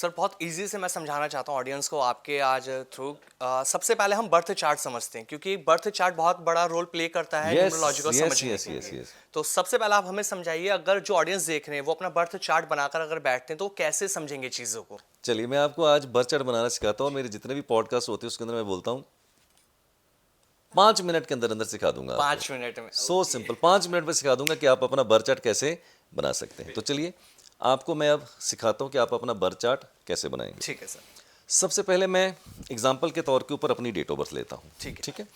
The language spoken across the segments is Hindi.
सर बहुत इजी से मैं समझाना चाहता हूँ ऑडियंस को आपके आज थ्रू। सबसे पहले हम बर्थ चार्ट समझते हैं क्योंकि बर्थ चार्ट बहुत बड़ा रोल प्ले करता है यस न्यूमरोलॉजी को यस समझने यस के यस लिए। यस। तो सबसे पहले आप हमें समझाइए, अगर जो ऑडियंस देख रहे हैं वो अपना बर्थ चार्ट बनाकर अगर बैठते हैं तो वो कैसे समझेंगे चीज़ों को। चलिए मैं आपको आज बर्थ चार्ट बनाना सिखाता हूँ, और मेरे जितने भी पॉडकास्ट होते हैं उसके अंदर मैं बोलता हूँ 5 मिनट के अंदर अंदर सिखा दूंगा आपको। 5 मिनट में? सो सिंपल, 5 मिनट में सिखा दूंगा कि आप अपना बर्थ चार्ट कैसे बना सकते हैं। तो चलिए आपको मैं अब सिखाता हूँ कि आप अपना बर्थ चार्ट कैसे बनाएंगे। ठीक है सर। सबसे पहले मैं एग्जाम्पल के तौर के ऊपर अपनी डेट ऑफ बर्थ लेता हूँ। ठीक है। ठीक है,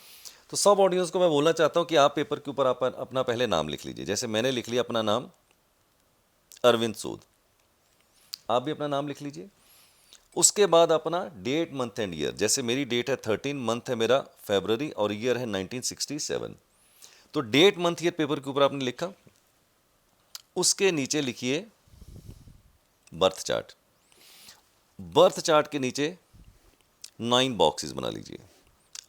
तो सब ऑडियंस को मैं बोलना चाहता हूँ कि आप पेपर के ऊपर अपना पहले नाम लिख लीजिए। जैसे मैंने लिख लिया अपना नाम अरविंद सूद, आप भी अपना नाम लिख लीजिए। उसके बाद अपना डेट मंथ एंड ईयर, जैसे मेरी डेट है 13, मंथ है मेरा फरवरी और ईयर है 1967। तो डेट मंथ ईयर पेपर के ऊपर आपने लिखा, उसके नीचे लिखिए बर्थ चार्ट। बर्थ चार्ट के नीचे 9 बॉक्सेस बना लीजिए।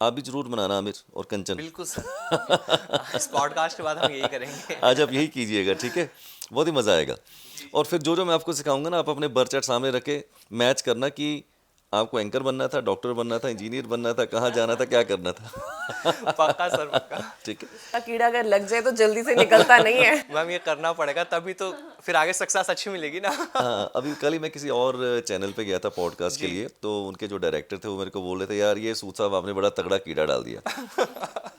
आप भी जरूर बनाना आमिर और कंचन। बिल्कुल सर। इस पॉडकास्ट के बाद हम यही करेंगे। आज आप यही कीजिएगा, ठीक है, बहुत ही मज़ा आएगा। और फिर जो जो मैं आपको सिखाऊंगा ना, आप अपने बर्थ चार्ट सामने रख के मैच करना कि आपको एंकर बनना था, डॉक्टर बनना था, इंजीनियर बनना था, कहाँ जाना था, क्या करना था। पक्का सर, पक्का। ठीक है। कीड़ा अगर लग जाए तो जल्दी से निकलता नहीं है। मैम ये करना पड़ेगा तभी तो फिर आगे सक्सेस अच्छी मिलेगी ना। हाँ, अभी कल ही मैं किसी और चैनल पे गया था पॉडकास्ट के जी। लिए, तो उनके जो डायरेक्टर थे वो मेरे को बोल रहे थे, यार ये सूद साहब आपने बड़ा तगड़ा कीड़ा डाल दिया।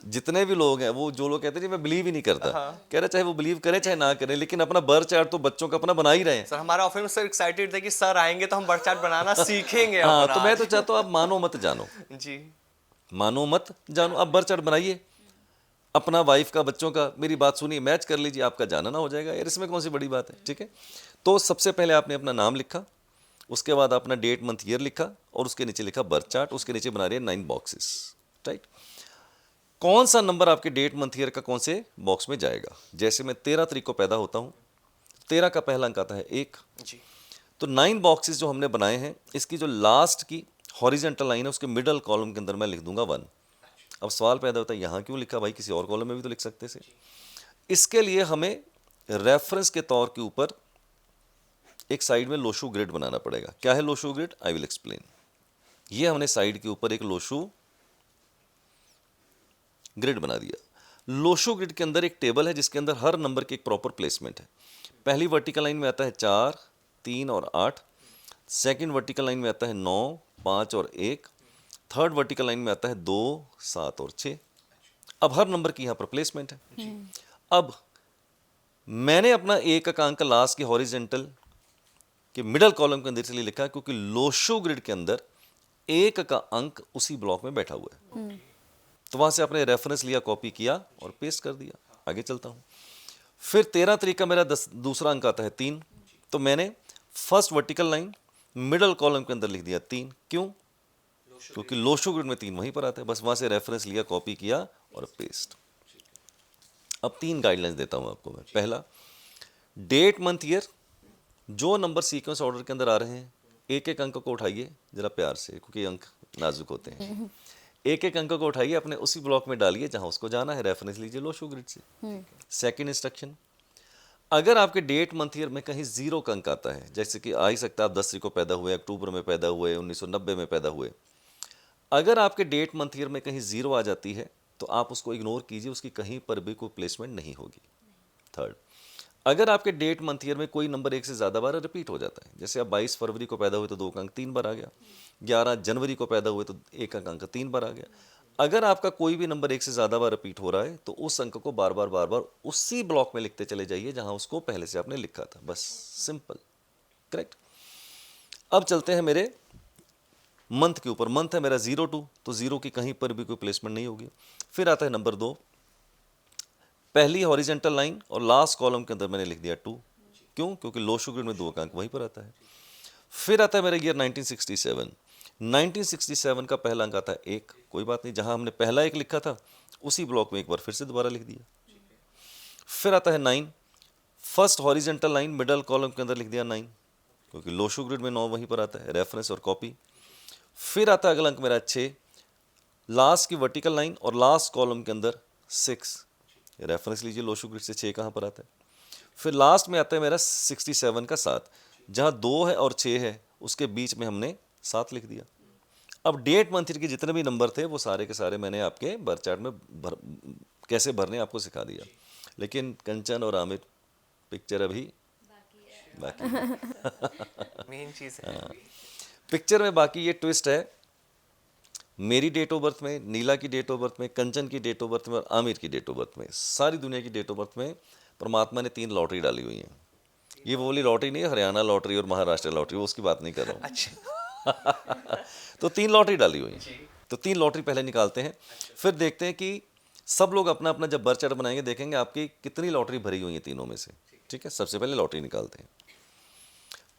जितने भी लोग हैं, वो जो लोग कहते हैं जी मैं बिलीव ही नहीं करता, कह रहे चाहे वो बिलीव करें चाहे ना करें, लेकिन अपना बर्थ चार्ट तो बच्चों का अपना बना ही रहे हैं। सर हमारे ऑफिस में सर एक्साइटेड थे कि सर आएंगे तो हम बर्थ चार्ट बनाना सीखेंगे हाँ, अपना तो मैं तो आज। चाहता हूँ आप मानो मत जानो, जी। मानो मत जानो, आप बर्थ चार्ट बनाइए अपना, वाइफ का, बच्चों का, मेरी बात सुनिए, मैच कर लीजिए, आपका जाना ना हो जाएगा यार, इसमें कौन सी बड़ी बात है। ठीक है, तो सबसे पहले आपने अपना नाम लिखा, उसके बाद अपना डेट मंथ ईयर लिखा, और उसके नीचे लिखा बर्थ चार्ट, उसके नीचे बना रहे 9 बॉक्सेस। राइट, कौन सा नंबर आपके डेट मंथ ईयर का कौन से बॉक्स में जाएगा। जैसे मैं 13 तारीख को पैदा होता हूँ, 13 का पहला अंक आता है 1। जी। तो 9 बॉक्सेस जो हमने बनाए हैं, इसकी जो लास्ट की हॉरिजेंटल लाइन है उसके मिडल कॉलम के अंदर मैं लिख दूंगा 1। अब सवाल पैदा होता है यहाँ क्यों लिखा भाई, किसी और कॉलम में भी तो लिख सकते थे। इसके लिए हमें रेफरेंस के तौर के ऊपर एक साइड में लोशू ग्रिड बनाना पड़ेगा। क्या है लोशू ग्रिड, आई विल एक्सप्लेन। ये हमने साइड के ऊपर एक लोशू ग्रिड बना दिया। लोशो ग्रिड के अंदर एक टेबल है जिसके अंदर हर नंबर की एक प्रॉपर प्लेसमेंट है। पहली वर्टिकल लाइन में आता है 4, 3 और 8। सेकंड वर्टिकल लाइन में आता है 9, 5 और 1। थर्ड वर्टिकल लाइन में आता है 2, 7 और 6। अब हर नंबर की यहाँ पर प्लेसमेंट है। अब मैंने अपना एक का अंक लास्ट के हॉरिजेंटल के मिडल कॉलम के अंदर इसलिए लिखा क्योंकि लोशो ग्रिड के अंदर एक का अंक उसी ब्लॉक में बैठा हुआ है। तो वहां से आपने रेफरेंस लिया, कॉपी किया और पेस्ट कर दिया। आगे चलता हूं। फिर 13 तारीख का मेरा दूसरा अंक आता है 3। तो मैंने first vertical line middle column के अंदर लिख दिया 3। क्यों, क्योंकि लोशो ग्रिड में 3 वहीं पर आता है। बस वहां से रेफरेंस लिया, कॉपी किया और पेस्ट। अब 3 गाइडलाइंस देता हूं आपको मैं। पहला, डेट मंथ ईयर, जो नंबर सीक्वेंस ऑर्डर के अंदर आ रहे हैं, एक एक अंक को उठाइए जरा प्यार से, क्योंकि अंक नाजुक होते हैं। एक एक अंक को उठाइए, अपने उसी ब्लॉक में डालिए जहां उसको जाना है, रेफरेंस लीजिए लोशो ग्रिड से। सेकंड इंस्ट्रक्शन, अगर आपके डेट मंथ ईयर में कहीं 0 का अंक आता है, जैसे कि आ ही सकता है आप 10 तारीख को पैदा हुए, अक्टूबर में पैदा हुए, 1990 में पैदा हुए, अगर आपके डेट मंथ ईयर में कहीं 0 आ जाती है तो आप उसको इग्नोर कीजिए, उसकी कहीं पर भी कोई प्लेसमेंट नहीं होगी। थर्ड, अगर आपके डेट मंथ ईयर में कोई नंबर एक से ज़्यादा बार रिपीट हो जाता है, जैसे आप 22 फरवरी को पैदा हुए तो 2 का अंक 3 बार आ गया, 11 जनवरी को पैदा हुए तो 1 का अंक 3 बार आ गया। अगर आपका कोई भी नंबर एक से ज़्यादा बार रिपीट हो रहा है तो उस अंक को बार बार उसी ब्लॉक में लिखते चले जाइए जहां उसको पहले से आपने लिखा था। बस सिंपल, करेक्ट। अब चलते हैं मेरे मंथ के ऊपर। मंथ है मेरा 02, तो 0 की कहीं पर भी कोई प्लेसमेंट नहीं होगी। फिर आता है नंबर 2, पहली हॉरिजेंटल लाइन और लास्ट कॉलम के अंदर मैंने लिख दिया 2। क्यों, क्योंकि लोशो ग्रिड में 2 का अंक वहीं पर आता है। फिर आता है मेरा ईयर 1967। 1967 का पहला अंक आता है 1। कोई बात नहीं, जहां हमने पहला 1 लिखा था उसी ब्लॉक में एक बार फिर से दोबारा लिख दिया। फिर आता है 9, first horizontal line middle column के अंदर लिख दिया 9, क्योंकि लोशो ग्रिड में 9 वहीं पर आता है, रेफरेंस और कॉपी। फिर आता है अगला अंक मेरा 6, लास्ट की वर्टिकल लाइन और लास्ट कॉलम के अंदर 6, रेफरेंस लीजिए लोशो ग्रिड से 6 कहाँ पर आता है। फिर लास्ट में आता है मेरा 67 का 7, जहाँ 2 है और 6 है उसके बीच में हमने 7 लिख दिया। अब डेट मंथ ईयर के जितने भी नंबर थे वो सारे के सारे मैंने आपके बर्थ चार्ट में कैसे भरने आपको सिखा दिया। लेकिन कंचन और आमिर पिक्चर अभी बाकी है। मेन चीज़ है। पिक्चर में बाकी ये ट्विस्ट है, मेरी डेट ऑफ बर्थ में, नीला की डेट ऑफ बर्थ में, कंचन की डेट ऑफ बर्थ में और आमिर की डेट ऑफ बर्थ में, सारी दुनिया की डेट ऑफ बर्थ में परमात्मा ने 3 लॉटरी डाली हुई हैं। ये वो वाली लॉटरी नहीं है हरियाणा लॉटरी और महाराष्ट्र लॉटरी, वो उसकी बात नहीं कर रहा हूँ। अच्छा। तो 3 लॉटरी डाली हुई हैं। तो 3 लॉटरी पहले निकालते हैं, फिर देखते हैं कि सब लोग अपना अपना जब बर्थ चार्ट बनाएंगे देखेंगे आपकी कितनी लॉटरी भरी हुई है तीनों में से। ठीक है, सबसे पहले लॉटरी निकालते हैं।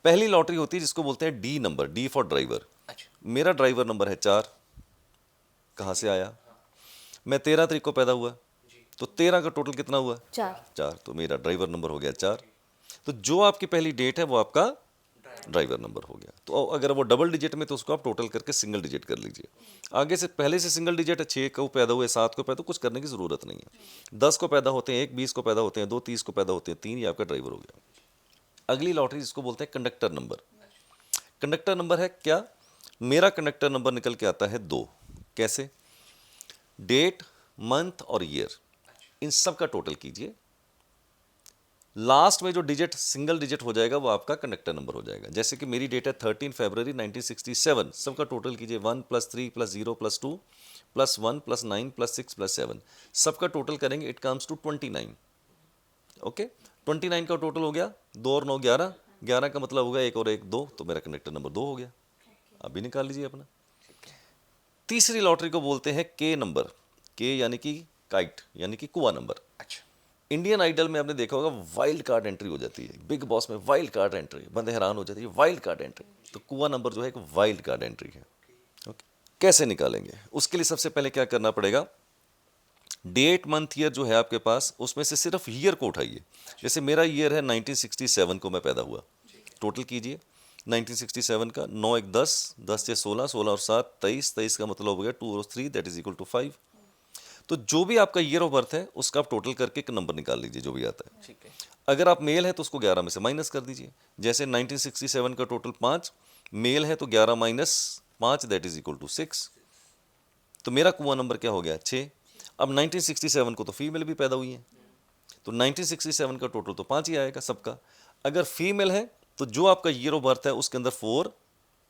पहली लॉटरी होती है जिसको बोलते हैं D number, D for driver. अच्छा। मेरा ड्राइवर नंबर है 4। कहाँ से आया? मैं 13 तारीख को पैदा हुआ, तो 13 का टोटल कितना हुआ? 4। तो मेरा ड्राइवर नंबर हो गया 4। तो जो आपकी पहली डेट है वो आपका ड्राइवर नंबर हो गया। तो अगर वो डबल डिजिट में तो उसको आप टोटल करके सिंगल डिजिट कर लीजिए। आगे से पहले से सिंगल डिजिट है, 6 को पैदा हुए, 7 को पैदा, कुछ करने की ज़रूरत नहीं है। 10 को पैदा होते हैं 1, 20 को पैदा होते हैं 2, 30 को पैदा होते हैं 3, ये आपका ड्राइवर हो गया। अगली लॉटरी जिसको बोलते हैं कंडक्टर नंबर। कंडक्टर नंबर है क्या? मेरा कंडक्टर नंबर निकल के आता है 2। कैसे? डेट, मंथ और ईयर, इन सब का टोटल कीजिए, लास्ट में जो डिजिट सिंगल डिजिट हो जाएगा वो आपका कंडक्टर नंबर हो जाएगा। जैसे कि मेरी डेट है 13 फरवरी 1967, सबका टोटल कीजिए 1 + 3 + 0 + 2 + 1 + 9 + 6 + 7, सबका टोटल करेंगे, इट कम्स टू 29। ओके, 29 का टोटल हो गया, 2 और 9 11, 11 का मतलब हो गया 1 और 1 2, तो मेरा कंडक्टर नंबर 2 हो गया। आप भी निकाल लीजिए अपना। तीसरी लॉटरी को बोलते हैं के नंबर। के यानी कि काइट, यानी कि कुआं नंबर। अच्छा। इंडियन आइडल में आपने देखा होगा वाइल्ड कार्ड एंट्री हो जाती है, बिग बॉस में वाइल्ड कार्ड एंट्री, बंदे हैरान हो जाते हैं वाइल्ड कार्ड एंट्री। तो कुआं नंबर जो है एक वाइल्ड कार्ड एंट्री है। ओके, कैसे निकालेंगे? उसके लिए सबसे पहले क्या करना पड़ेगा, डेट मंथ ईयर जो है आपके पास उसमें से सिर्फ ईयर को उठाइए। जैसे मेरा ईयर है 1967 को मैं पैदा हुआ, टोटल कीजिए 1967 का 9 1 10, 10 से 16, 16 और 7 23, 23 का मतलब हो गया 2 और 3 दैट इज इक्वल टू 5। तो जो भी आपका ईयर ऑफ बर्थ है उसका आप टोटल करके एक नंबर निकाल लीजिए जो भी आता है। ठीक है। अगर आप मेल है तो उसको 11 में से माइनस कर दीजिए। जैसे 1967 का टोटल 5, मेल है तो 11 - 5 दैट इज इक्वल टू 6। तो मेरा कुआं नंबर क्या हो गया? 6। अब 1967 को तो फीमेल भी पैदा हुई है, तो 1967 का टोटल तो 5 ही आएगा सबका। अगर फीमेल है तो जो आपका ईयर ऑफ बर्थ है उसके अंदर 4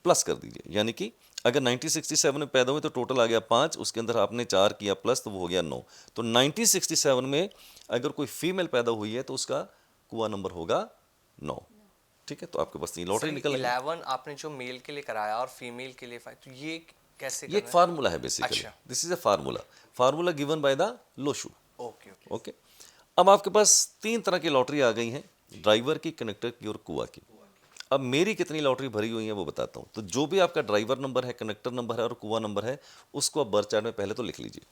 प्लस कर दीजिए, यानी कि अगर 1967 में पैदा हुए तो टोटल आ गया 5, उसके अंदर आपने 4 किया प्लस तो वो हो गया 9। तो 1967 में अगर कोई फीमेल पैदा हुई है तो उसका कुआं नंबर होगा 9। ठीक है, तो आपके पास 3 लॉटरी निकल आई। 11 आपने जो मेल के लिए कराया और फीमेल के लिए 5, तो ये कैसे ये एक करना है? फार्मूला है बेसिकली, अच्छा। This is a formula given by the Lo Shu. Okay okay. Okay, अब आपके पास 3 तरह की लॉटरी आ गई हैं, ड्राइवर की, कंडक्टर की और कुआं की। अब मेरी कितनी लॉटरी भरी हुई है वो बताता हूँ। तो जो भी आपका ड्राइवर नंबर है, कंडक्टर नंबर है और कुआं नंबर है, उसको आप बर्थ चार्ट में पहले तो लिख लीजिए।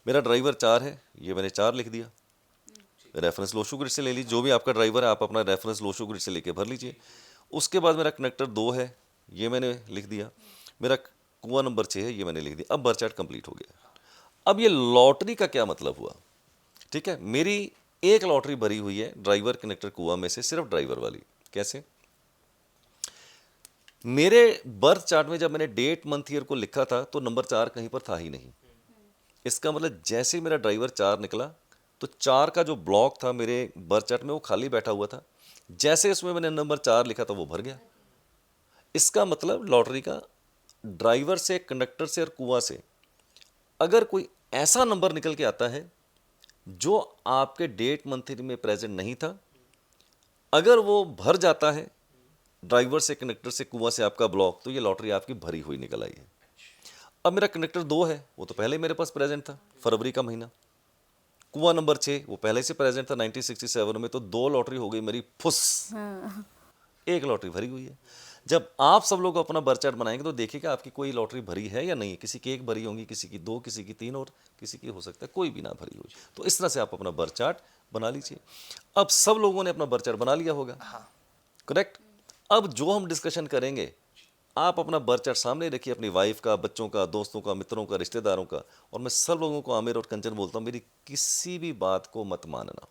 मेरा ड्राइवर 4 है, ये मैंने 4 लिख दिया, रेफरेंस लोशू ग्रिड से ले लीजिए। जो भी आपका ड्राइवर है आप अपना रेफरेंस लोशू ग्रिड से लेके भर लीजिए। उसके बाद मेरा कंडक्टर 2 है, ये मैंने लिख दिया। मेरा कुआं नंबर 6 है, ये मैंने लिख दिया। अब बर्थ चार्ट कंप्लीट हो गया। अब ये लॉटरी का क्या मतलब हुआ? ठीक है, मेरी एक लॉटरी भरी हुई है ड्राइवर, कंडक्टर, कुआं में से सिर्फ ड्राइवर वाली। कैसे? मेरे बर्थ चार्ट में जब मैंने डेट मंथ ईयर को लिखा था तो नंबर 4 कहीं पर था ही नहीं। इसका मतलब जैसे ही मेरा ड्राइवर 4 निकला तो 4 का जो ब्लॉक था मेरे बर्थ चार्ट में वो खाली बैठा हुआ था। जैसे इसमें मैंने नंबर 4 लिखा था वो भर गया। इसका मतलब लॉटरी का ड्राइवर से, कंडक्टर से और कुआं से अगर कोई ऐसा नंबर निकल के आता है जो आपके डेट मंथ ईयर में प्रेजेंट नहीं था, अगर वो भर जाता है ड्राइवर से, कंडक्टर से, कुआं से आपका ब्लॉक, तो ये लॉटरी आपकी भरी हुई निकल आई है। अब मेरा कंडक्टर 2 है, वो तो पहले ही मेरे पास प्रेजेंट था, फरवरी का महीना। कुआं नंबर 6 वो पहले से प्रेजेंट था 1967 में, तो 2 लॉटरी हो गई मेरी फुस। एक लॉटरी भरी हुई है। जब आप सब लोग अपना बर्थ चार्ट बनाएंगे तो देखिएगा आपकी कोई लॉटरी भरी है या नहीं है। किसी की 1 भरी होंगी, किसी की 2, किसी की 3 और किसी की हो सकता है कोई भी ना भरी हो। तो इस तरह से आप अपना बर्थ चार्ट बना लीजिए। अब सब लोगों ने अपना बर्थ चार्ट बना लिया होगा, करेक्ट? अब जो हम डिस्कशन करेंगे, आप अपना बर्थ चार्ट सामने रखिए, अपनी वाइफ का, बच्चों का, दोस्तों का, मित्रों का, रिश्तेदारों का। और मैं सब लोगों को, आमिर और कंचन, बोलता हूँ मेरी किसी भी बात को मत मानना,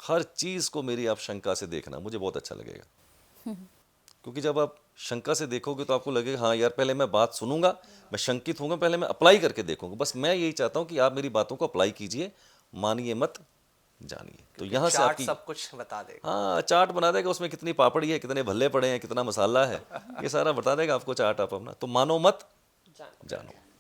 हर चीज़ को मेरी आप शंका से देखना, मुझे बहुत अच्छा लगेगा। क्योंकि जब आप शंका से देखोगे तो आपको लगेगा हाँ यार पहले मैं बात सुनूंगा, मैं शंकित होऊंगा, पहले मैं अप्लाई करके देखूंगा। बस मैं यही चाहता हूँ कि आप मेरी बातों को अप्लाई कीजिए, मानिए मत जानिए। तो यहाँ से चार्ट आपकी सब कुछ बता देगा। हाँ चार्ट बना देगा, उसमें कितनी पापड़ी है, कितने भल्ले पड़े हैं, कितना मसाला है, ये सारा बता देगा आपको चार्ट। आप अपना तो मानो मत जानो।